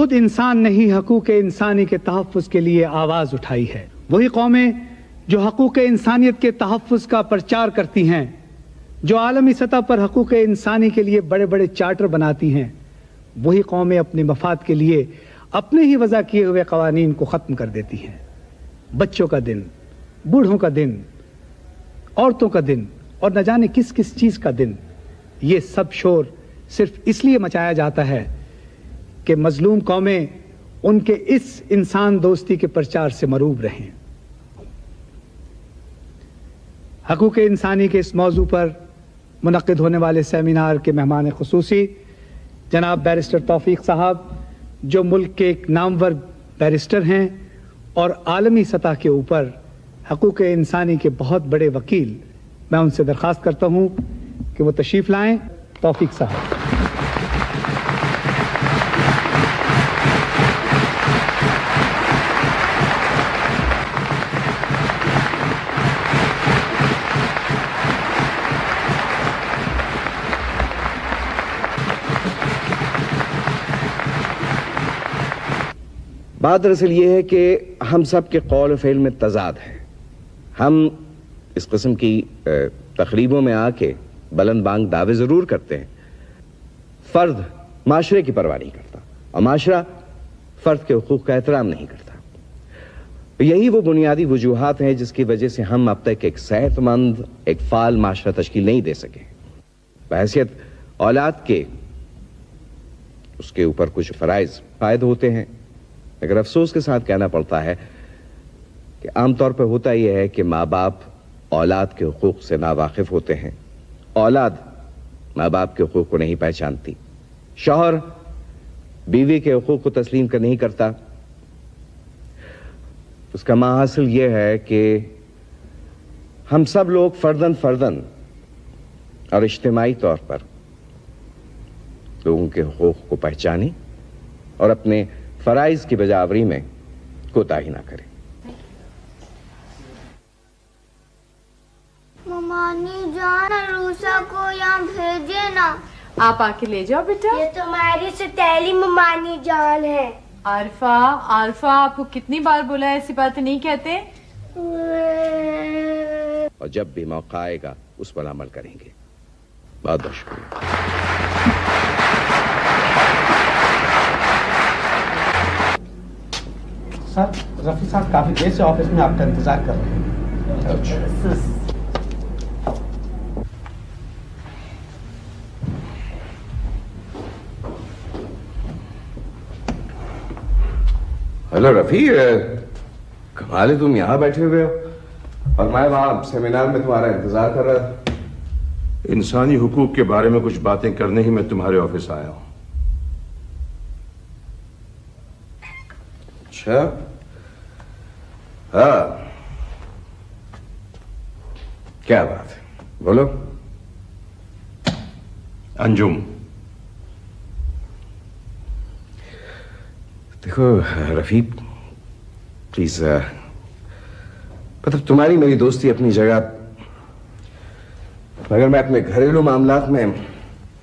खुद इंसान ने ही हकूक़ इंसानी के तहफ़्फ़ुज़ के लिए आवाज़ उठाई है। वही कौमें जो हकूक़ इंसानियत के तहफ़्फ़ुज़ का प्रचार करती हैं, जो आलमी सतह पर हकूक़ इंसानी के लिए बड़े बड़े चार्टर बनाती हैं, वही कौमें अपने मफाद के लिए अपने ही वज़ा किए हुए क़वानीन को ख़त्म कर देती हैं। बच्चों का दिन, बूढ़ों का दिन, औरतों का दिन और न जाने किस किस चीज़ का दिन, ये सब शोर सिर्फ इसलिए मचाया जाता है कि मजलूम कौमें उनके इस इंसान दोस्ती के प्रचार से मरूब रहें। हकूक़ इंसानी के इस मौजू पर मुनक़्क़िद होने वाले सेमिनार के मेहमान ख़ुसूसी जनाब बैरिस्टर तौफ़ीक़ साहब, जो मुल्क के एक नामवर बैरिस्टर हैं और आलमी सतह के ऊपर हकूक़ इंसानी के बहुत बड़े वकील, मैं उनसे दरख्वास्त करता हूँ कि वो तशरीफ़ लाएँ। तौफ़ीक़ साहब। बात दरअसल ये है कि हम सब के कौल फ़ेल में तज़ाद है। हम इस किस्म की तकरीबों में आके बुलंद बांग दावे ज़रूर करते हैं। फ़र्द माशरे की परवाह नहीं करता और माशरा फ़र्द के हुकूक़ का एहतराम नहीं करता। यही वो बुनियादी वजूहात हैं जिसकी वजह से हम अब तक एक सेहतमंद, एक फ़ाल माशरा तश्कील नहीं दे सके। बहैसियत औलाद के उसके ऊपर कुछ फ़राइज़ फ़ायद होते हैं, मगर अफसोस के साथ कहना पड़ता है कि आमतौर पर होता यह है कि माँ बाप औलाद के हुकूक़ से नावाकिफ़ होते हैं, औलाद माँ बाप के हुकूक़ को नहीं पहचानती, शौहर बीवी के हुकूक़ को तस्लीम कर नहीं करता। उसका माहासिल यह है कि हम सब लोग फ़र्दन फ़र्दन और इज्तिमाई तौर पर लोगों के हुकूक़ को पहचानें और अपने फ़राइज़ की बजावरी में कोताही ना करें। ममानी जान, रूसा को यहाँ भेजे ना। आप आके ले जाओ बेटा। ये तुम्हारी सतीली ममानी जान है। आरफा, आरफा, आपको कितनी बार बोला है ऐसी बातें नहीं कहते। और जब भी मौका आएगा उस पर अमल करेंगे। बहुत बहुत शुक्रिया। सर, रफ़ी साहब काफी देर से ऑफिस में आपका इंतजार कर रहे हैं। हेलो रफ़ी, कमाल है, तुम यहाँ बैठे हुए हो और मैं वहाँ सेमिनार में तुम्हारा इंतजार कर रहा था। इंसानी हुकूक के बारे में कुछ बातें करने ही मैं तुम्हारे ऑफिस आया हूँ। अच्छा, हाँ, क्या बात है, बोलो। अंजुम, देखो रफ़ी, प्लीज, मतलब तुम्हारी मेरी दोस्ती अपनी जगह, मगर मैं अपने घरेलू मामलात में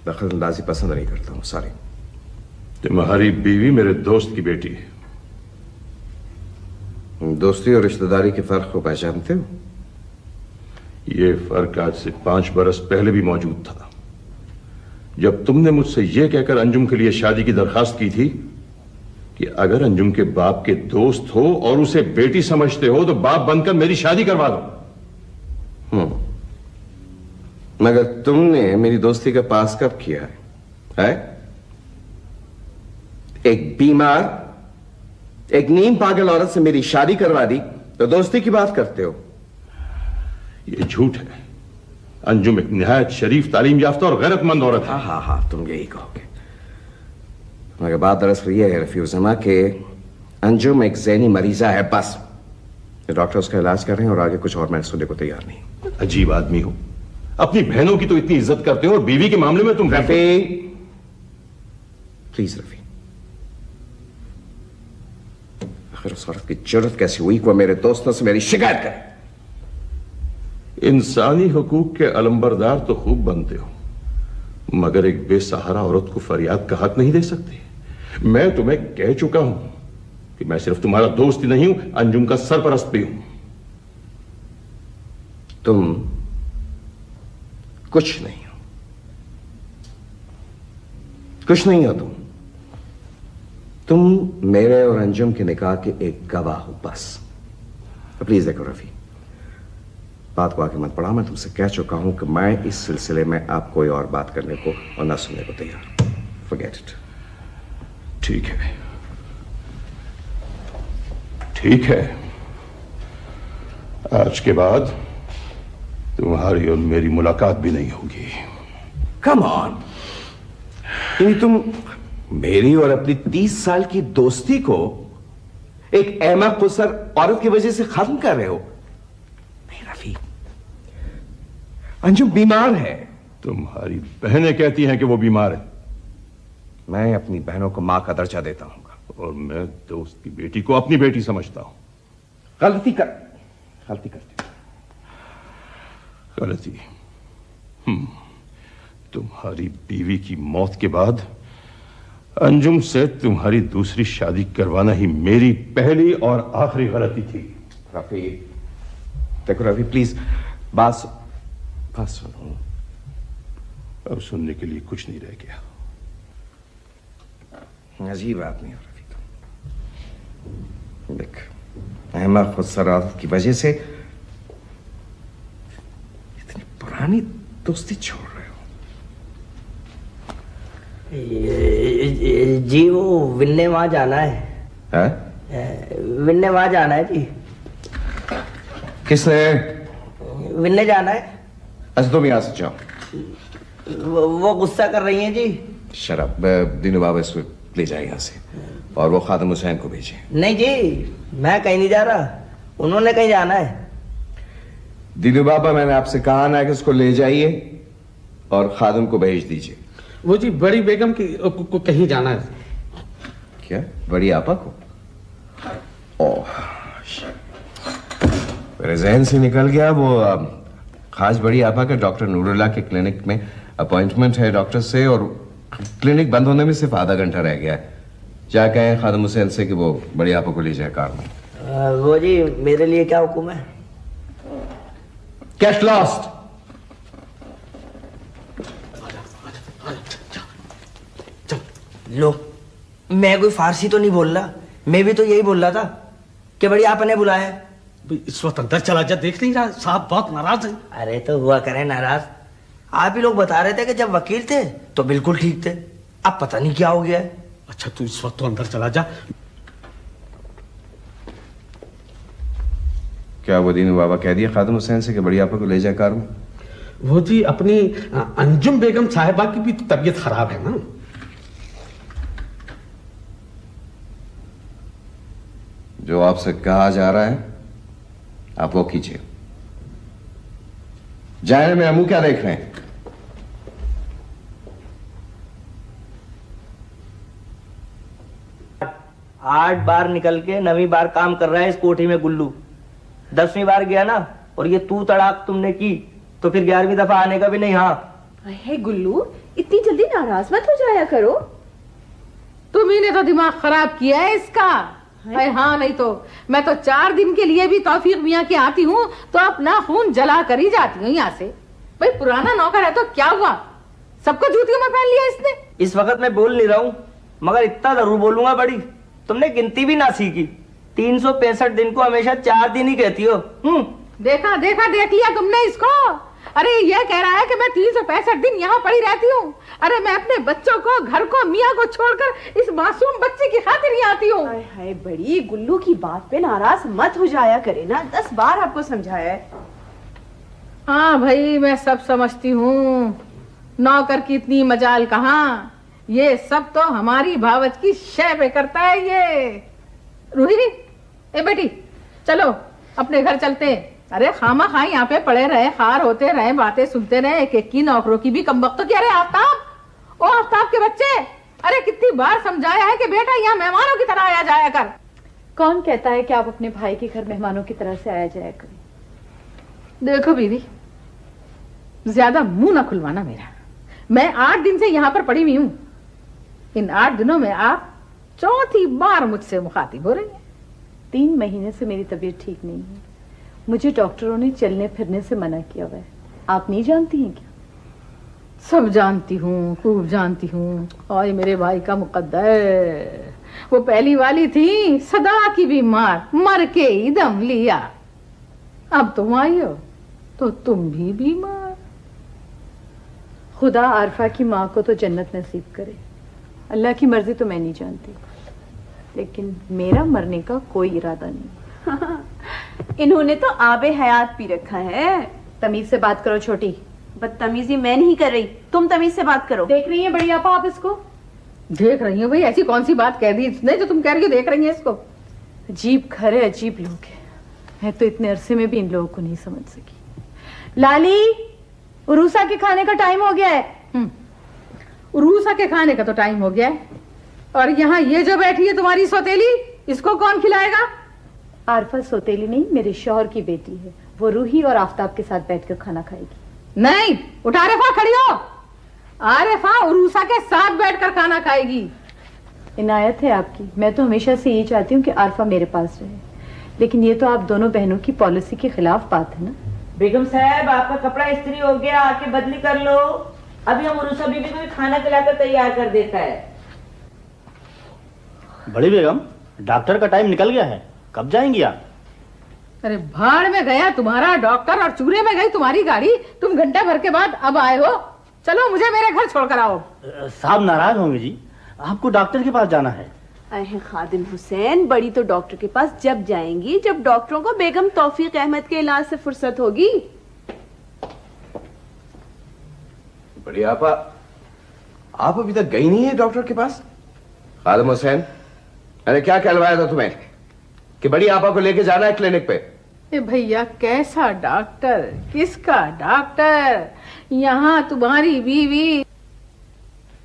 दखलंदाजी पसंद नहीं करता हूँ। सॉरी। तुम्हारी बीवी मेरे दोस्त की बेटी है। दोस्ती और रिश्तेदारी के फर्क को पहचानते हो? ये फर्क आज से 5 बरस पहले भी मौजूद था, जब तुमने मुझसे यह कहकर अंजुम के लिए शादी की दरखास्त की थी कि अगर अंजुम के बाप के दोस्त हो और उसे बेटी समझते हो तो बाप बनकर मेरी शादी करवा दो। मगर तुमने मेरी दोस्ती का पास कब किया है? एक बीमार, एक नीम पागल औरत से मेरी शादी करवा दी तो दोस्ती की बात करते हो? यह झूठ है। अंजुम एक निहायत शरीफ, तालीम याफ्ता और गैरतमंद औरत है। हाँ, तुम यही कहोगे। मगर बात दरअसल यह है रफ़ी उज़्ज़मा के अंजुम एक ज़हनी मरीजा है, बस। डॉक्टर उसका इलाज कर रहे हैं और आगे कुछ और मैं सुनने को तैयार नहीं। अजीब आदमी हो, अपनी बहनों की तो इतनी इज्जत करते हो और बीवी के मामले में तुम। रफ़ी, प्लीज रफ़ी, आखिर उस औरत की जरूरत कैसी हुई कि मेरे दोस्तों से मेरी शिकायत करे? इंसानी हुकूक के अलंबरदार तो खूब बनते हो, मगर एक बेसहारा औरत को फरियाद का हक नहीं दे सकते। मैं तुम्हें कह चुका हूं कि मैं सिर्फ तुम्हारा दोस्त ही नहीं हूं, अंजुम का सरपरस्त भी हूं। तुम कुछ नहीं हो, कुछ नहीं हो तुम मेरे और अंजुम के निकाह के एक गवाह हो बस। प्लीज देखो रफी, बात को आगे मत बढ़ाओ। मैं तुमसे कह चुका हूं कि मैं इस सिलसिले में आप कोई और बात करने को और ना सुनने को तैयार। Forget it. ठीक है, ठीक है। आज के बाद तुम्हारी और मेरी मुलाकात भी नहीं होगी। कम ऑन, तुम मेरी और अपनी 30 साल की दोस्ती को एक अहमक खुसर औरत की वजह से खत्म कर रहे हो? नहीं रफी, अंजुम बीमार है। तुम्हारी बहनें कहती हैं कि वो बीमार है। मैं अपनी बहनों को मां का दर्जा देता हूं और मैं दोस्त की बेटी को अपनी बेटी समझता हूं। गलती करते गलती। तुम्हारी बीवी की मौत के बाद अंजुम से तुम्हारी दूसरी शादी करवाना ही मेरी पहली और आखिरी गलती थी। रफी देखो रफी, प्लीज बात सुनो। अब सुनने के लिए कुछ नहीं रह गया। अजीब आदमी हो रफी तुम। देख, अहमद खुदसरात की वजह से इतनी पुरानी दोस्ती छोड़ रहे हो। जी वो विन्ने वहां जाना है। विन्ने वहां जाना है जी। किसने? विन्ने जाना है। अच्छा तुम यहां से जाओ। वो गुस्सा कर रही हैं जी। शराब दीनू बाबा इसको ले जाए यहां से, और वो खादिम हुसैन को भेजे। नहीं जी, मैं कहीं नहीं जा रहा, उन्होंने कहीं जाना है। दीनू बाबा, मैंने आपसे कहा ना कि उसको ले जाइए और खादिम को भेज दीजिए। वो जी बड़ी बेगम को कहीं जाना है। क्या? बड़ी आपा को? ओह, मेरे जहन से निकल गया। वो खास बड़ी आपा का डॉक्टर नूरुल्लाह के क्लिनिक में अपॉइंटमेंट है डॉक्टर से, और क्लिनिक बंद होने में सिर्फ आधा घंटा रह गया है। क्या कहें खादिम हुसैन से कि वो बड़ी आपा को ले जाए कार में। वो जी मेरे लिए क्या हुक्म है? Cash lost. लो, मैं कोई फारसी तो नहीं बोल रहा, मैं भी तो यही बोल रहा था कि बड़ी आपने बुलाया है। इस वक्त अंदर चला जा, देख नहीं रहा साहब बहुत नाराज है। अरे तो हुआ करें नाराज, आप ही लोग बता रहे थे कि जब वकील थे तो बिल्कुल ठीक थे, अब पता नहीं क्या हो गया है। अच्छा तू इस वक्त तो अंदर चला जा। क्या वो दीनू बाबा कह दिया खादिम हुसैन से कि बड़ी आपा को ले जाए कार में? वो जी अपनी अंजुम बेगम साहिबा की भी तबीयत खराब है ना। जो आपसे कहा जा रहा है आप वो कीजिए। जाने में मुंह क्या देख रहे हैं? 8 बार निकल के 9वीं बार काम कर रहा है इस कोठी में गुल्लू। 10वीं बार गया ना और ये तू तड़ाक तुमने की तो फिर 11वीं दफा आने का भी नहीं। हाँ हे गुल्लू, इतनी जल्दी नाराज मत हो जाया करो। तुम्ही ने तो दिमाग खराब किया है इसका। हाँ, नहीं तो मैं तो 4 दिन के लिए भी तौफीक मियाँ के आती हूँ तो अपना खून जला कर ही जाती हूँ यहाँ से। भाई पुराना नौकर है तो क्या हुआ, सबको जूतियों में पहन लिया इसने। इस वक्त मैं बोल नहीं रहा हूँ, मगर इतना जरूर बोलूंगा बड़ी, तुमने गिनती भी ना सीखी। 365 दिन को हमेशा 4 दिन ही कहती हो। देखा देख लिया तुमने इसको। अरे ये कह रहा है कि मैं 365 दिन यहाँ पड़ी रहती हूँ। अरे मैं अपने बच्चों को, घर को, मियाँ को छोड़कर इस मासूम बच्चे की खातिर ही आती हूँ। हाय बड़ी, गुल्लू की बात पे नाराज मत हो जाया करे ना, 10 बार आपको समझाया है। हाँ भाई मैं सब समझती हूँ, नौकर की इतनी मजाल कहाँ, ये सब तो हमारी भावच की शय पे करता है ये। रूही, ए बेटी चलो अपने घर चलते हैं। अरे खामा खा यहाँ पे पड़े रहे, खार होते रहे, बातें सुनते रहे, एक की नौकरों की भी कम वक्त। क्या रे आफ्ताब, ओ आफ्ताब के बच्चे, अरे कितनी बार समझाया है कि बेटा यहाँ मेहमानों की तरह आया जाया कर। कौन कहता है कि आप अपने भाई के घर मेहमानों की तरह से आया जाया करें। देखो बीवी, ज्यादा मुंह ना खुलवाना मेरा। मैं 8 दिन से यहाँ पर पड़ी हुई हूँ। इन 8 दिनों में आप चौथी बार मुझसे मुखातिब हो रही है। 3 महीने से मेरी तबीयत ठीक नहीं है। मुझे डॉक्टरों ने चलने फिरने से मना किया हुआ है। आप नहीं जानती हैं क्या? सब जानती हूँ, खूब जानती हूँ। और मेरे भाई का मुकद्दर, वो पहली वाली थी सदा की बीमार, मर के ही दम लिया। अब तुम आई हो तो तुम भी बीमार। खुदा आरफा की माँ को तो जन्नत नसीब करे। अल्लाह की मर्जी तो मैं नहीं जानती, लेकिन मेरा मरने का कोई इरादा नहीं। इन्होंने तो आबे हयात पी रखा है। तमीज से बात करो छोटी। बदतमीजी मैं नहीं कर रही, तुम तमीज से बात करो। देख रही है बड़ी आपा आप इसको? देख रही हो भाई, ऐसी कौन सी बात कह दी इसने जो तुम कह रही हो देख रही है इसको? अजीब घर है, अजीब लोग है। मैं तो इतने अरसे में भी इन लोगों को नहीं समझ सकी। लाली, उरूसा के खाने का टाइम हो गया है। उरूसा के खाने का तो टाइम हो गया है, और यहाँ ये जो बैठी है तुम्हारी सौतेली, इसको कौन खिलाएगा? आरफा सौतेली नहीं, मेरे शौहर की बेटी है। वो रूही और आफताब के साथ बैठकर खाना खाएगी। नहीं, उठ आरिफा, खड़ी हो। आरिफा उरूसा के साथ बैठकर खाना खाएगी। इनायत है आपकी। मैं तो हमेशा से यही चाहती हूँ कि आरफा मेरे पास रहे, लेकिन ये तो आप दोनों बहनों की पॉलिसी के खिलाफ बात है ना। बेगम साहब, आपका कपड़ा इस्त्री हो गया, आके बदली कर लो। अभी हम उरूसा बीबी को भी खाना खिलाकर तैयार कर देता है। बड़ी बेगम, डॉक्टर का टाइम निकल गया है, कब जाएंगी आप? अरे भाड़ में गया तुम्हारा डॉक्टर और चूल्हे में गई तुम्हारी गाड़ी। तुम घंटे भर के बाद अब आए हो। चलो मुझे मेरे घर छोड़कर आओ। साहब नाराज होंगे जी, आपको डॉक्टर के पास जाना है। अरे खादिम हुसैन, बड़ी तो डॉक्टर के पास जब जाएंगी जब डॉक्टरों को बेगम तौफीक अहमद के इलाज से फुर्सत होगी। बड़ी आपा, आप अभी तक गई नहीं है डॉक्टर के पास? खादिम हुसैन, मैंने क्या कहलवाया था तुम्हें कि बड़ी आपा को लेके जाना है क्लिनिक पे? भैया कैसा डॉक्टर, किसका डॉक्टर? यहाँ तुम्हारी बीवी।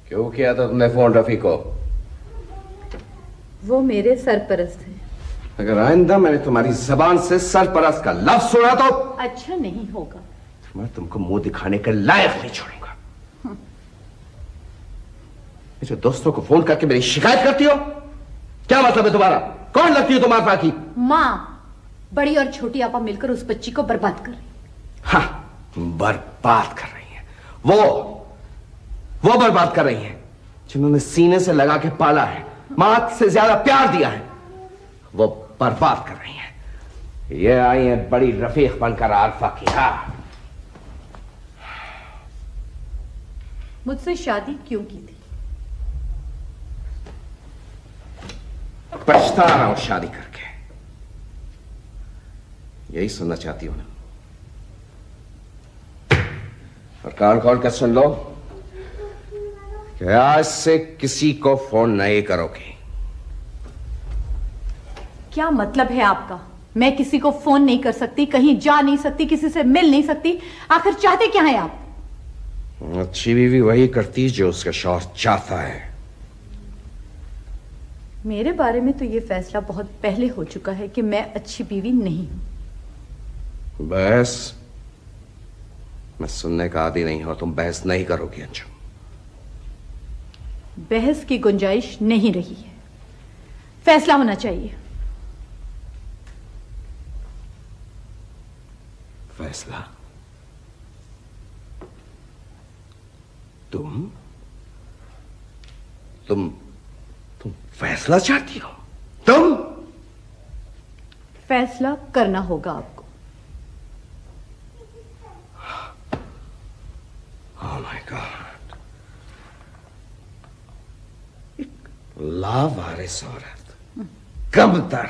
क्यों किया था तुमने फोन रफी को? वो मेरे सरपरस्त है। अगर आइंदा मैंने तुम्हारी जबान से सरपरस्त का लफ्ज सुना तो अच्छा नहीं होगा। मैं तुमको मुंह दिखाने के लायक नहीं छोड़ूंगा। जो दोस्तों को फोन करके मेरी शिकायत करती हो, क्या मतलब है तुम्हारा? कौन लगती हो तुम आफा की? माँ, बड़ी और छोटी आपा मिलकर उस बच्ची को बर्बाद कर रही। हाँ, बर्बाद कर रही हैं। वो बर्बाद कर रही हैं जिन्होंने सीने से लगा के पाला है, मां से ज्यादा प्यार दिया है, वो बर्बाद कर रही हैं। ये आई है बड़ी रफीक बनकर आरफा की। हाँ, मुझसे शादी क्यों की थी? पछता रहा हूं शादी करके। यही सुनना चाहती हो ना? और कान खोल कर सुन लो कि आज से किसी को फोन नहीं करोगे। क्या मतलब है आपका? मैं किसी को फोन नहीं कर सकती, कहीं जा नहीं सकती, किसी से मिल नहीं सकती। आखिर चाहते क्या हैं आप? अच्छी बीवी वही करती जो उसका शौहर चाहता है। मेरे बारे में तो ये फैसला बहुत पहले हो चुका है कि मैं अच्छी बीवी नहीं हूं। बहस मैं सुनने का आदी नहीं हो। तुम बहस नहीं करोगी अंजुम। बहस की गुंजाइश नहीं रही है, फैसला होना चाहिए। फैसला? तुम फैसला चाहती हो? तुम? फैसला करना होगा आपको। Oh my God! लावारिस औरत, कमतर।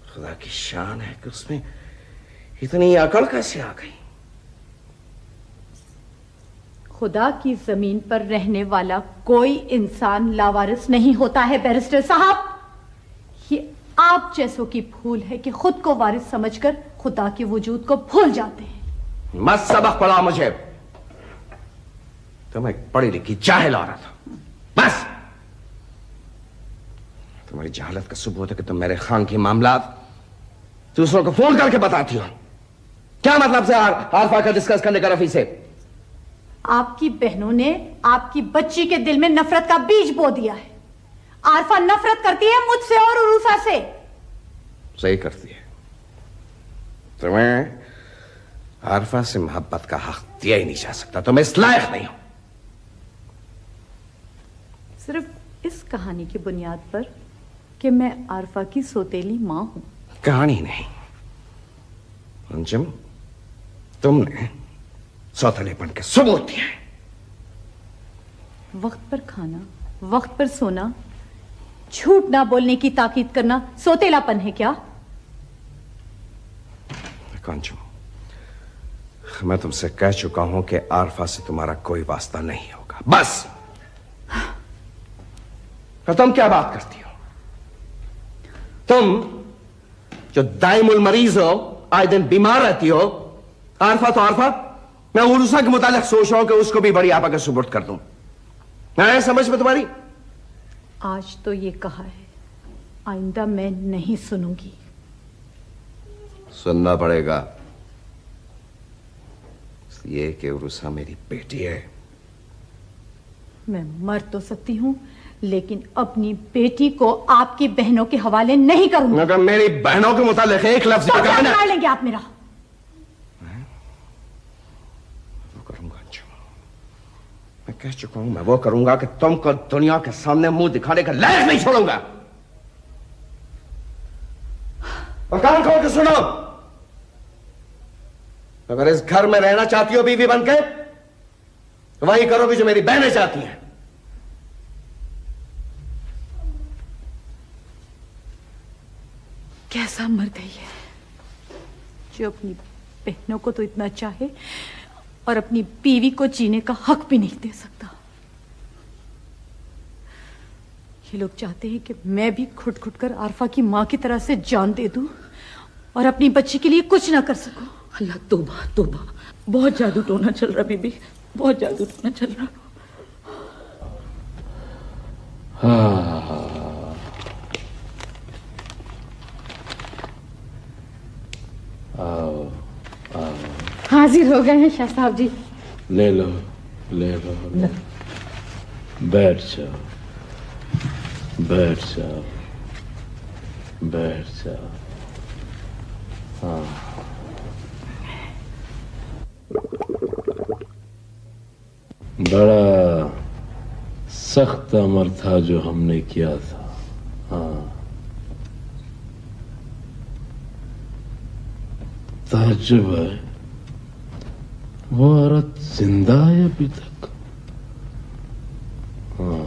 खुदा की शान है कि उसमें इतनी अकड़ कैसे आ गई? खुदा की जमीन पर रहने वाला कोई इंसान लावारिस नहीं होता है बैरिस्टर साहब। ये आप जैसों की भूल है कि खुद को वारिस समझकर खुदा के वजूद को भूल जाते हैं। मत सबक पढ़ा मुझे। तुम एक पढ़ी लिखी जाहिल औरत हो, बस। तुम्हारी जहालत का सबूत है कि तुम मेरे खान के मामलात दूसरों को फोन करके बताती हो। क्या मतलब से आरफा का डिस्कस करने का रफी से? आपकी बहनों ने आपकी बच्ची के दिल में नफरत का बीज बो दिया है। आरफा नफरत करती है मुझसे और उरूसा से। सही करती है। तुम्हें आरफा से मोहब्बत का हक दिया ही नहीं जा सकता, तो मैं इस लायक नहीं हूं। सिर्फ इस कहानी की बुनियाद पर कि मैं आरफा की सौतेली मां हूं। कहानी नहीं अंजुम, तुमने सौतेलेपन के सबूत दिए। वक्त पर खाना, वक्त पर सोना, झूठ ना बोलने की ताकीद करना सौतेलापन है क्या? अंजुम, मैं तुमसे कह चुका हूं कि आरफा से तुम्हारा कोई वास्ता नहीं होगा, बस। तो तुम क्या बात करती हो? तुम जो दाइमुल मरीज हो, आए दिन बीमार रहती हो। आरफा तो आरफा, मैं उरूसा के मुतालिक सोच रहा हूं कि उसको भी बड़ी आपा के सुपुर्द कर दूं। मैं समझ में तुम्हारी? आज तो ये कहा है, आइंदा मैं नहीं सुनूंगी। सुनना पड़ेगा, ये कि उरूसा मेरी बेटी है। मैं मर तो सकती हूं, लेकिन अपनी बेटी को आपकी बहनों के हवाले नहीं करूंगी। अगर मेरी बहनों के मुतालिक एक लफ्ज तो क्या कर लेंगे आप मेरा? वो करूंगा अंजुम, मैं कह चुका हूं, मैं वो करूंगा कि तुमको दुनिया के सामने मुंह दिखाने का लायक नहीं छोड़ूंगा। और कान खोल के सुनो, अगर इस घर में रहना चाहती हो बीवी बनके, तो वही करोगी जो मेरी बहनें चाहती हैं। कैसा मर्द है ये, जो अपनी बहनों को तो इतना चाहे और अपनी बीवी को जीने का हक भी नहीं दे सकता। ये लोग चाहते हैं कि मैं भी घुट घुट कर आरफा की मां की तरह से जान दे दूं और अपनी बच्ची के लिए कुछ ना कर सकूं। अल्लाह तौबा तौबा, बहुत जादू टोना चल रहा बीबी, बहुत जादू टोना चल रहा। आओ आओ, हाजिर हो गए हैं शाह साहब जी। ले लो ले लो, ले। बैठ जाओ बैठ जाओ बैठ जाओ। हाँ, बड़ा सख्त अमर था जो हमने किया था। हाँ, ताज्जुब है, वो औरत जिंदा है अभी तक। हाँ,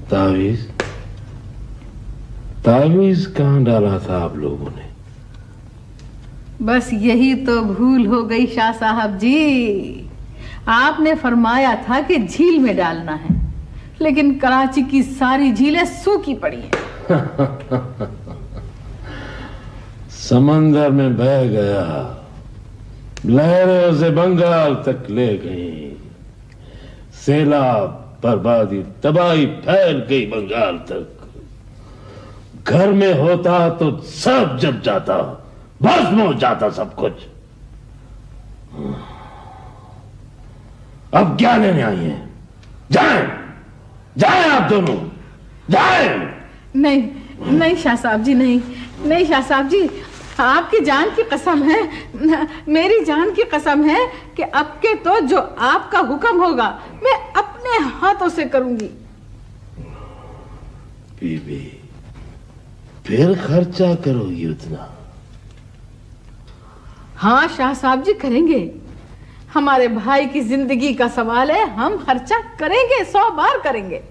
तावीज तावीज कहाँ डाला था आप लोगों ने? बस यही तो भूल हो गई शाह साहब जी। आपने फरमाया था कि झील में डालना है, लेकिन कराची की सारी झीलें सूखी पड़ी हैं। समंदर में बह गया, लहरें उसे बंगाल तक ले गई। सैलाब, बर्बादी, तबाही फैल गई बंगाल तक। घर में होता तो सब जब जाता, भस्म हो जाता सब कुछ। अब क्या लेने आई हैं? जाएं, जाएं आप दोनों, जाएं। नहीं नहीं शाह साहब जी, नहीं नहीं शाह साहब जी, आपकी जान की कसम है, मेरी जान की कसम है कि अब के तो जो आपका हुक्म होगा मैं अपने हाथों से करूंगी। बीबी, फिर खर्चा करोगी उतना? हाँ शाह साहब जी, करेंगे। हमारे भाई की जिंदगी का सवाल है, हम खर्चा करेंगे, 100 बार करेंगे।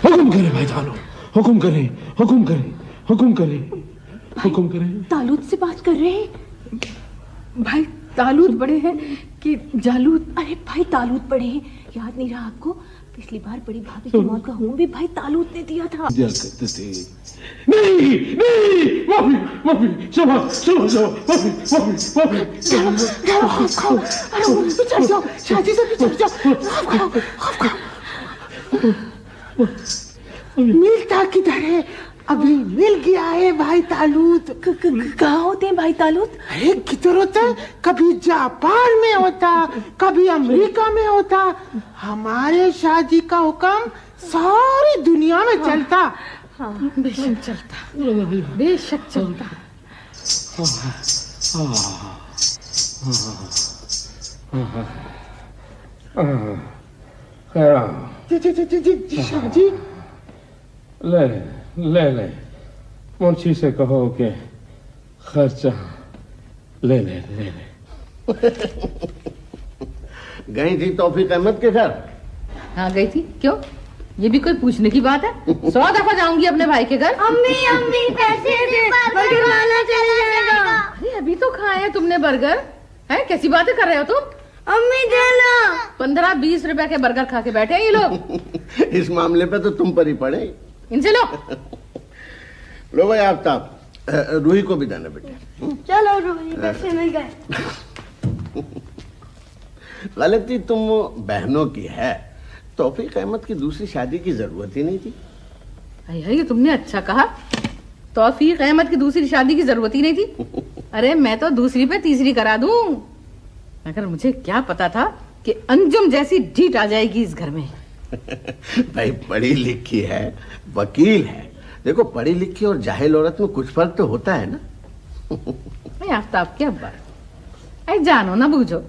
हुक्म करें भाईजानो, हुक्म करें, हुक्म करें, हुक्म करें, हुक्म करें। तालूत से बात कर रहे हैं। भाई तालूत बड़े हैं कि जालूत? अरे भाई तालूत बड़े हैं, याद नहीं रहा आपको? पिछली बार बड़ी भाभी की मौत का होम भी भाई तालूत ने दिया था। दिया करते थे। नहीं नहीं, माफी माफी, क्षमा क्षमा क्षमा, माफी माफी माफी। खाओ, अरे पिछड़ जाओ, शादी से पिछड़ जाओ, खाओ। मिलता किधर है? अभी मिल गया है भाई तालूत। कहाँ होते हैं भाई तालूत? अरे किधर होता है? कभी जापान में होता, कभी अमेरिका में होता। हमारे शादी का हुक्म सारी दुनिया में चलता। हाँ, बेशक चलता, बेशक चलता। शादी ले ले ले, मुंशी से कहो कि खर्चा ले ले ले ले। गई थी तौफीक अहमद के घर? हाँ गई थी। क्यों, ये भी कोई पूछने की बात है? 100 दफा जाऊंगी अपने भाई के घर। अम्मी पैसे दे, बर्गर खाना चला जाएगा। अरे अभी तो खाए हैं तुमने बर्गर, है? कैसी बातें कर रहे हो तुम? अम्मी देना। 15-20 रुपए के बर्गर खा के बैठे हैं ये लोग। इस मामले पे तो तुम पर ही पड़े। इनसे लो भाई आफ्ताब, रूही को भी देना बेटे। चलो रूही, पैसे मिल गए। गलती तुम बहनों की है, तौफीक अहमद की दूसरी शादी की जरूरत ही नहीं थी। ये तुमने अच्छा कहा, तौफीक अहमद की दूसरी शादी की जरूरत ही नहीं थी। अरे मैं तो दूसरी पे तीसरी करा दूं, मगर मुझे क्या पता था कि अंजुम जैसी ढीठ आ जाएगी इस घर में। भाई पढ़ी लिखी है, वकील है। देखो पढ़ी लिखी और जाहिल औरत में कुछ फर्क तो होता है ना। आफ्ताब के अब्बा, अरे जानो ना बूझो,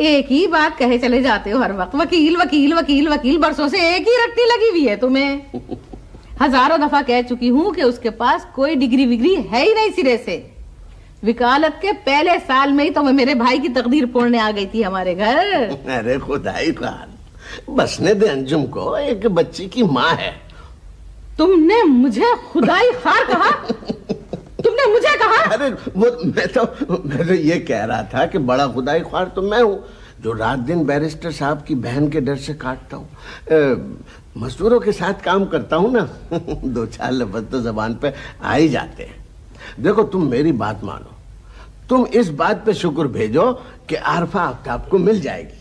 एक ही बात कहे चले जाते हो हर वक्त, वकील वकील वकील वकील। बरसों से एक ही रट्टी लगी हुई है तुम्हें। हजारों दफा कह चुकी हूँ कि उसके पास कोई डिग्री विग्री है ही नहीं सिरे से। वकालत के पहले साल में ही तो मेरे भाई की तकदीर पोड़ने आ गई थी हमारे घर। अरे खुदाई खान, बसने दे अंजुम को, एक बच्ची की माँ है। तुमने मुझे खुदाई खार कहा? तुमने मुझे कहा? अरे वो मैं तो ये कह रहा था कि बड़ा खुदाई ख्वार तो मैं हूँ, जो रात दिन बैरिस्टर साहब की बहन के डर से काटता हूँ। मजदूरों के साथ काम करता हूँ ना। 2-4 लफ्ज़ तो जबान पे आ ही जाते हैं। देखो तुम मेरी बात मानो, तुम इस बात पे शुक्र भेजो कि आरफा आफ्ताब को मिल जाएगी।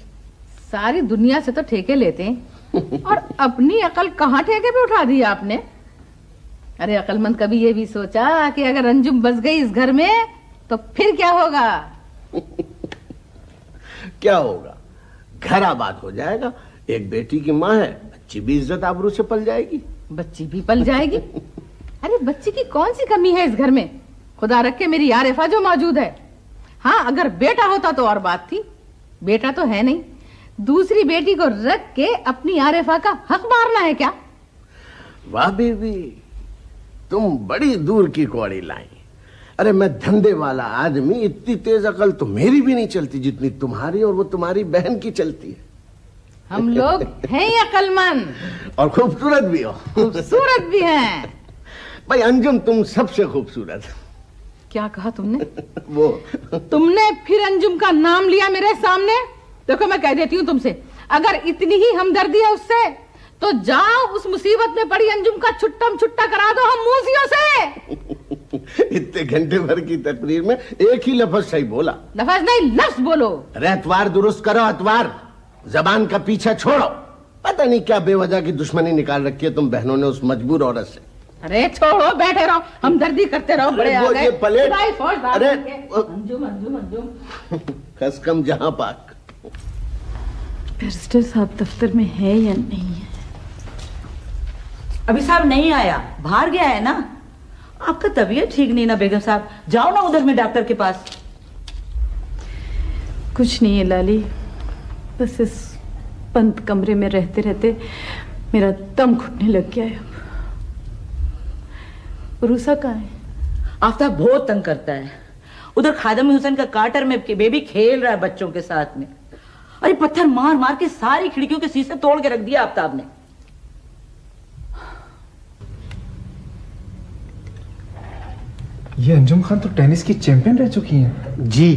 सारी दुनिया से तो ठेके लेते हैं और अपनी अकल कहाँ ठेके पे उठा दी आपने? अरे अकलमंद कभी ये भी सोचा कि अगर अंजुम बस गई इस घर में तो फिर क्या होगा? क्या होगा? घर आबाद हो जाएगा। एक बेटी की माँ है, बच्ची भी इज्जत आबरू से पल जाएगी। बच्ची भी पल जाएगी? अरे बच्ची की कौन सी कमी है इस घर में? खुदा रखे मेरी आरिफा जो मौजूद है। हाँ अगर बेटा होता तो और बात थी, बेटा तो है नहीं। दूसरी बेटी को रख के अपनी आरिफा का हक मारना है क्या? वाह बीबी, तुम बड़ी दूर की कौड़ी लाई। अरे मैं धंधे वाला आदमी, इतनी तेज अकल तो मेरी भी नहीं चलती जितनी तुम्हारी और वो तुम्हारी बहन की चलती है। हम लोग हैं अकलमंद और खूबसूरत भी हो। खूबसूरत भी हैं। भाई अंजुम तुम सबसे खूबसूरत। क्या कहा तुमने? वो तुमने फिर अंजुम का नाम लिया मेरे सामने? देखो मैं कह देती हूँ तुमसे, अगर इतनी ही हमदर्दी है उससे तो जाओ उस मुसीबत में पड़ी अंजुम का छुट्टम छुट्टा करा दो हम मूसियों से। इतने घंटे भर की तकरीर में एक ही लफ्ज सही बोला। लफ्ज नहीं लफ्ज बोलो। अरे अतवार दुरुस्त करो, अतवार जबान का पीछा छोड़ो। पता नहीं क्या बेवजह की दुश्मनी निकाल रखी है तुम बहनों ने उस मजबूर औरत से। अरे छोड़ो, बैठे रहो, हमदर्दी करते रहो। बड़े आ गए। अरे अंजुम अंजुम अंजुम खसकम जहां पाक। बैरिस्टर साहब दफ्तर में है या नहीं है? अभी साहब नहीं आया, बाहर गया है ना। आपका तबीयत ठीक नहीं ना बेगम साहब, जाओ ना उधर में डॉक्टर के पास। कुछ नहीं है लाली, बस इस बंद कमरे में रहते रहते मेरा दम घुटने लग गया है। रूसा कहाँ है? आफ्ताब बहुत तंग करता है। उधर खादम हुसैन का क्वार्टर में बेबी खेल रहा है बच्चों के साथ में। अरे पत्थर मार मार के सारी खिड़कियों के शीशे तोड़ के रख दिया आफ्ताब ने। ये अंजुम खान तो टेनिस की चैंपियन रह चुकी हैं। जी,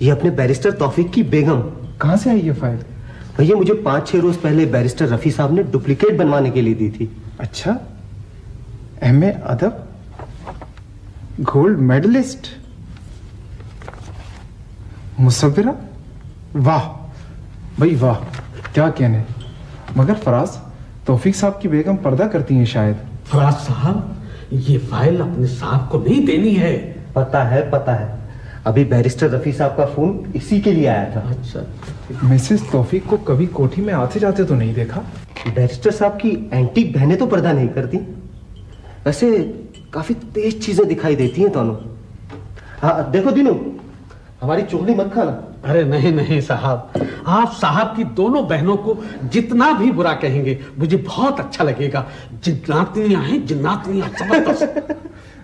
ये अपने बैरिस्टर तौफीक की बेगम। कहाँ से आई ये फाइल? भैया मुझे 5-6 रोज पहले बैरिस्टर रफी साहब ने डुप्लीकेट बनवाने के लिए दी थी। अच्छा, एमए अदब, गोल्ड मेडलिस्ट, मुसव्विरा, वाह भाई वाह, क्या कहने। मगर फराज, तौफीक साहब की बेगम पर्दा करती हैं शायद। फराज साहब, ये फाइल अपने साहब को नहीं देनी है। पता है पता है, अभी बैरिस्टर रफी साहब का फोन इसी के लिए आया था। अच्छा। मिसेस तौफीक को कभी कोठी में आते जाते तो नहीं देखा। बैरिस्टर साहब की एंटीक बहनें तो पर्दा नहीं करती, वैसे काफी तेज चीजें दिखाई देती हैं दोनों। हाँ देखो दीनू, हमारी चुगली मत खाना। अरे नहीं नहीं साहब, आप साहब की दोनों बहनों को जितना भी बुरा कहेंगे मुझे बहुत अच्छा लगेगा। जिन्नातनियां हैं, जिन्नातनियां जबरदस्त।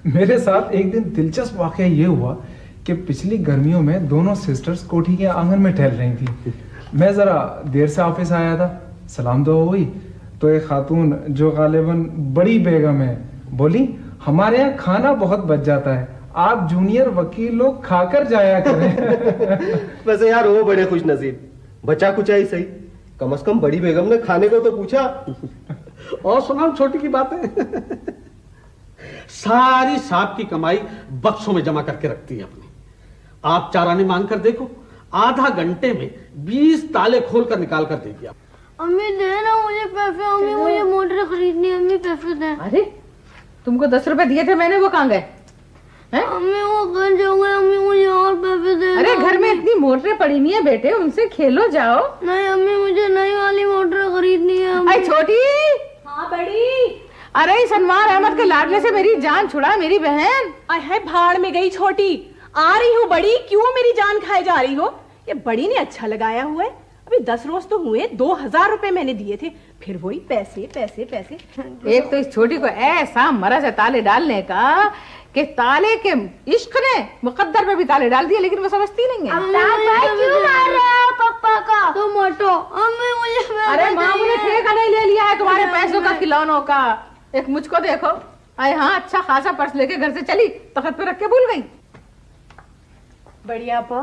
मेरे साथ एक दिन दिलचस्प वाकया ये हुआ कि पिछली गर्मियों में दोनों सिस्टर्स कोठी के आंगन में टहल रही थी। मैं जरा देर से ऑफिस आया था, सलाम दुआ हुई तो एक खातून जो गालिबन बड़ी बेगम है बोली, हमारे यहाँ खाना बहुत बच जाता है, आप जूनियर वकील लोग खाकर जाया करें। वैसे यार वो बड़े खुश नसीब, बचा कुछ ही सही, कम से कम बड़ी बेगम ने खाने को तो पूछा। और सुनाओ छोटी की बातें। सारी साहब की कमाई बक्सों में जमा करके रखती है अपनी। आप 4 आने मांग कर देखो, आधा घंटे में 20 ताले खोल कर निकाल कर देगी आप। अम्मी देना मुझे पैसे, अम्मी मुझे मोटर खरीदनी, अम्मी पैसे दे। अरे तुमको 10 रुपए दिए थे मैंने, वो कहाँ गए? अम्मी वो घर जो गए, अम्मी मुझे और पैसे दे। अरे घर में इतनी मोटरें पड़ी नहीं है बेटे, उनसे खेलो जाओ। नहीं अम्मी मुझे नई वाली मोटर खरीदनी है। अरे छोटी। हाँ बड़ी। अरे सनवार अहमद के लाडले से मेरी जान छुड़ा मेरी बहन। अरे भाड़ में गई छोटी, आ रही हूँ बड़ी, क्यों मेरी जान खाए जा रही हो? ये बड़ी ने अच्छा लगाया हुआ है, अभी 10 रोज तो हुए, 2000 रुपए मैंने दिए थे, फिर वही पैसे पैसे पैसे। एक तो इस छोटी को ऐसा मरज है ताले डालने का कि ताले के इश्क ने मुकद्दर में भी ताले डाल दिए, लेकिन वो समझती नहीं है। क्यों मार रहे हो पापा का? तुम हटो अम्मी मुझे। अरे माँ मुझे ठेका नहीं ले लिया है तुम्हारे पैसों का, खिलौनों का। एक मुझको देखो, अरे हाँ अच्छा खासा पर्स लेके घर से चली, तख्त पे रख के भूल गई। बढ़िया पा,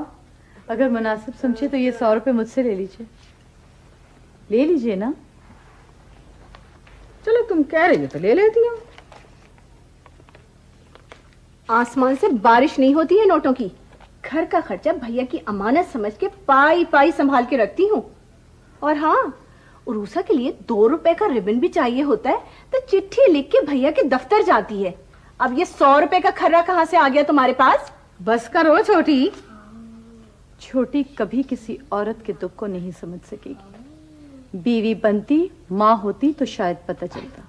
अगर मुनासिब समझे तो ये 100 रुपए मुझसे ले लीजिए, ले लीजिए ना। चलो तुम कह रही हो तो ले लेती हूँ। आसमान से बारिश नहीं होती है नोटों की। घर का खर्चा भैया की अमानत समझ के पाई पाई संभाल के रखती हूँ। और हाँ, उरूसा के लिए 2 रुपए का रिबन भी चाहिए होता है तो चिट्ठी लिख के भैया के दफ्तर जाती है। अब ये 100 रुपए का खर्रा कहाँ से आ गया तुम्हारे पास? बस करो छोटी। छोटी कभी किसी औरत के दुख को नहीं समझ सकेगी। बीवी बनती, माँ होती तो शायद पता चलता।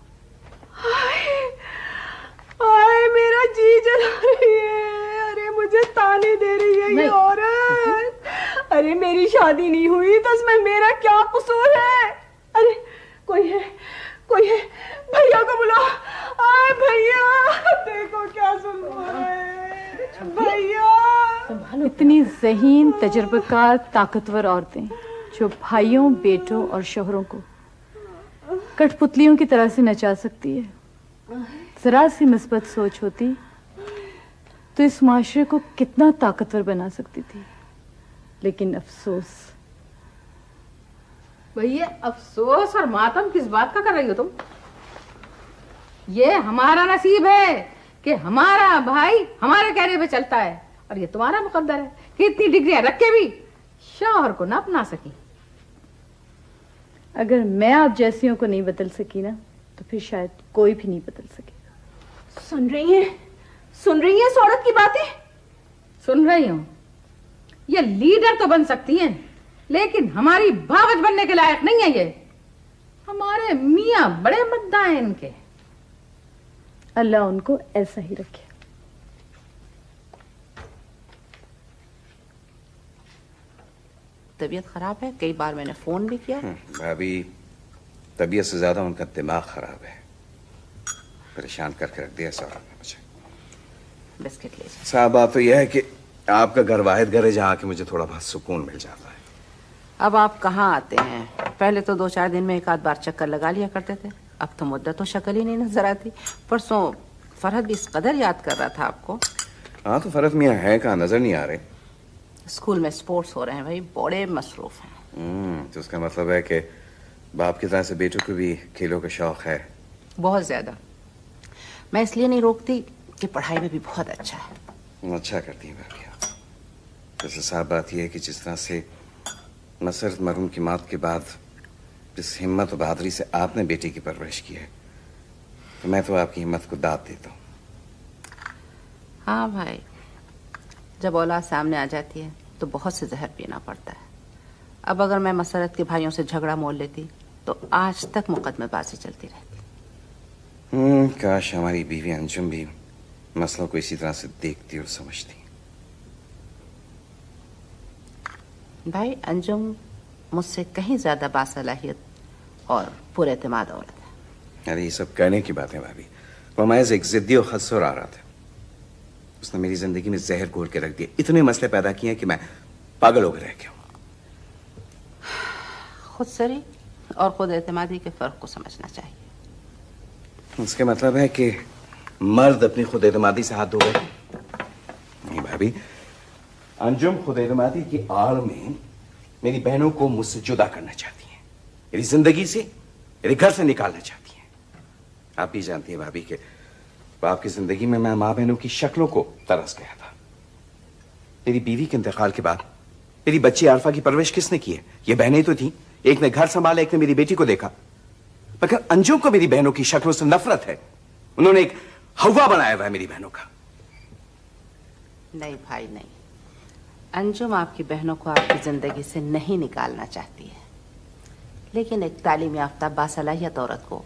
हाय मेरा जी जला रही है। अरे मुझे ताने दे रही है ये औरत। अरे मेरी शादी नहीं हुई तो इसमें मेरा क्या कसूर है? अरे कोई है, कोई है, भैया को बुलाओ। आए भैया, देखो क्या सुन रहा है भैया। इतनी ज़हीन, तजुर्बेकार, ताकतवर औरतें जो भाइयों, बेटों और शोहरों को कठपुतलियों की तरह से नचा सकती है। जरा सी मिस्बत सोच होती तो इस माशरे को कितना ताकतवर बना सकती थी। लेकिन अफसोस। भैया अफसोस और मातम किस बात का कर रही हो तुम? ये हमारा नसीब है कि हमारा भाई हमारे कहने पे चलता है, और ये तुम्हारा मुकद्दर है कि इतनी डिग्रियां रख के भी शौहर को ना अपना सकी। अगर मैं आप जैसियों को नहीं बदल सकी ना, तो फिर शायद कोई भी नहीं बदल सकेगा। सुन रही हैं? सुन रही हैं इस औरत की बातें? सुन रही हूँ। ये लीडर तो बन सकती हैं, लेकिन हमारी भावज बनने के लायक नहीं है ये। हमारे मियाँ बड़े मद्दा हैं इनके। अल्लाह उनको ऐसा ही रखे। तबीयत खराब है, कई बार मैंने फोन भी किया। भाभी, तबीयत से ज्यादा उनका दिमाग खराब है, परेशान करके रख दिया सौरभ ने मुझे। बिस्किट ले जाओ। साहब बात तो यह है कि आपका घर वाहिद घर है जहाँ के मुझे थोड़ा बहुत सुकून मिल जाता है। अब आप कहाँ आते हैं? पहले तो 2-4 दिन में एक आध बार चक्कर लगा लिया करते थे, अब तो मुद्दत तो शक्ल ही नहीं नजर आती। परसों फरहत भी इस कदर याद कर रहा था आपको। हाँ तो फरहत मियाँ है कहाँ, नजर नहीं आ रहे। स्कूल में स्पोर्ट्स हो रहे हैं भाई, बड़े मसरूफ हैं। तो उसका मतलब है कि बाप की तरह से बेटों को भी खेलों का शौक है। बहुत ज्यादा। मैं इसलिए नहीं रोकती कि पढ़ाई में भी बहुत अच्छा है। अच्छा करती हैं भाभी आप। वैसे साफ बात यह है कि जिस तरह से मसरत मरहूम की मौत के बाद जिस हिम्मत और बहादुरी से आपने बेटी की परवरिश की है, तो मैं तो आपकी हिम्मत को दाद देता हूँ। हाँ भाई, जब औलाद सामने आ जाती है तो बहुत से जहर पीना पड़ता है। अब अगर मैं मसरत के भाइयों से झगड़ा मोल लेती तो आज तक मुकदमेबाजी चलती रहती। काश हमारी बीवी अंजुम भी मसलों को इसी तरह से देखती और समझती। भाई अंजुम मुझसे कहीं ज्यादा बासलाहियत और पुरएतमाद औरत है। अरे ये सब कहने की बातें भाभी, वो महज एक जिद्दी और खस्सोर आ रहा था। उसने मेरी जिंदगी में जहर घोल के रख दिए, इतने मसले पैदा किए हैं कि मैं पागल हो गया रह गया हूं। खुद सरी और खुद एतमादी के फर्क को समझना चाहिए। उसका मतलब है कि मर्द अपनी खुद एतमादी से हाथ धो गए? नहीं भाभी, अंजुम खुद एतमादी की आड़ में मेरी बहनों को मुझसे जुदा करना चाहती हैं, मेरी जिंदगी से, मेरे घर से निकालना चाहती हैं। आप भी जानती हैं भाभी कि बाप की जिंदगी में मैं माँ बहनों की शक्लों को तरस गया था। मेरी बीवी के इंतकाल के बाद मेरी बच्ची आरफा की परवरिश किसने की है? ये बहनें तो थी, एक ने घर संभाला, एक ने मेरी बेटी को देखा। मगर अंजुम को मेरी बहनों की शक्लों से नफरत है। उन्होंने एक हवा बनाया हुआ है मेरी बहनों का। नहीं भाई नहीं, अंजुम आपकी बहनों को आपकी जिंदगी से नहीं निकालना चाहती है, लेकिन एक तालीम याफ्ता बासलाहियत औरत को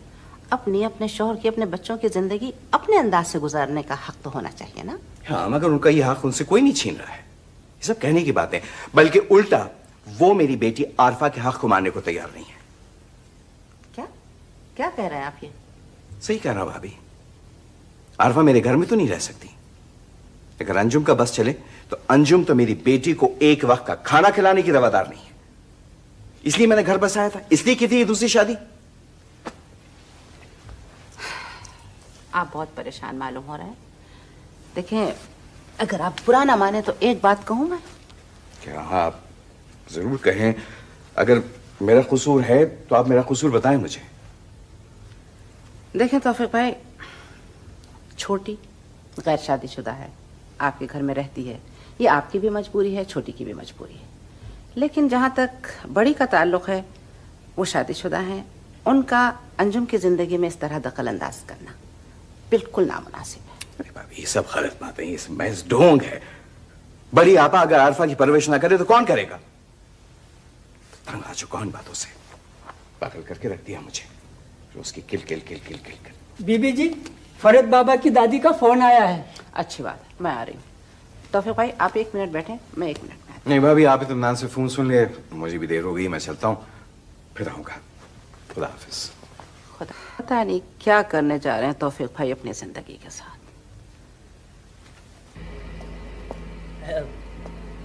अपनी, अपने शौहर की, अपने बच्चों की जिंदगी अपने अंदाज से गुजारने का हक तो होना चाहिए ना। हाँ, मगर उनका ये हक उनसे कोई नहीं छीन रहा है। ये सब कहने की बातें, बल्कि उल्टा वो मेरी बेटी आरफा के हक को मानने को तैयार नहीं है। क्या कह रहे हैं आप? ये सही कह रहा भाभी। आरफा मेरे घर में तो नहीं रह सकती। अगर अंजुम का बस चले तो अंजुम तो मेरी बेटी को एक वक्त का खाना खिलाने की रवादार नहीं है। इसलिए मैंने घर बसाया था, इसलिए की थी ये दूसरी शादी। आप बहुत परेशान मालूम हो रहे हैं। देखें, अगर आप बुरा ना माने तो एक बात कहूं मैं। क्या? आप जरूर कहें। अगर मेरा कसूर है तो आप मेरा कसूर बताएं मुझे। देखें तौफीक भाई, छोटी गैर शादीशुदा है, आपके घर में रहती है, ये आपकी भी मजबूरी है, छोटी की भी मजबूरी है। लेकिन जहां तक बड़ी का ताल्लुक है, वो शादीशुदा हैं, उनका अंजुम की जिंदगी में इस तरह दखल अंदाज करना बिल्कुल नामुनासिब है। अरे भाभी, ये सब गलत बातें, ये सब महज ढोंग है। बड़ी आपा अगर आरफा की परवरिश ना करे तो कौन करेगा? तंग आ चुका हूं बातों से, पागल करके रख दिया मुझे। उसकी किल किल किल किल किल किल। बीबी जी, फरीद बाबा की दादी का फोन आया है। अच्छी बात है, मैं आ रही हूँ। तौफीक भाई आप 1 मिनट बैठे, मैं 1 मिनट में। नहीं भाभी, आप इत्मीनान से फोन सुन लिए, मुझे भी देर हो गई, मैं चलता हूँ, फिर आऊंगा। खुदा हाफिज। खुदा, पता नहीं क्या करने जा रहे हैं तौफीक भाई अपनी जिंदगी के साथ।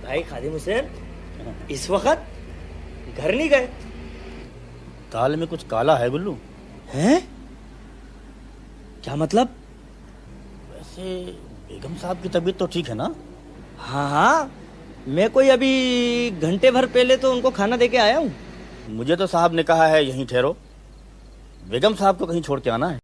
भाई खादिम हुसैन इस वक्त घर नहीं गए? दाल में कुछ काला है गुल्लू। हैं? क्या मतलब? वैसे बेगम साहब की तबीयत तो ठीक है ना? हाँ हाँ, मैं कोई अभी घंटे भर पहले तो उनको खाना देके आया हूँ। मुझे तो साहब ने कहा है यहीं ठहरो, बेगम साहब को कहीं छोड़ के आना है।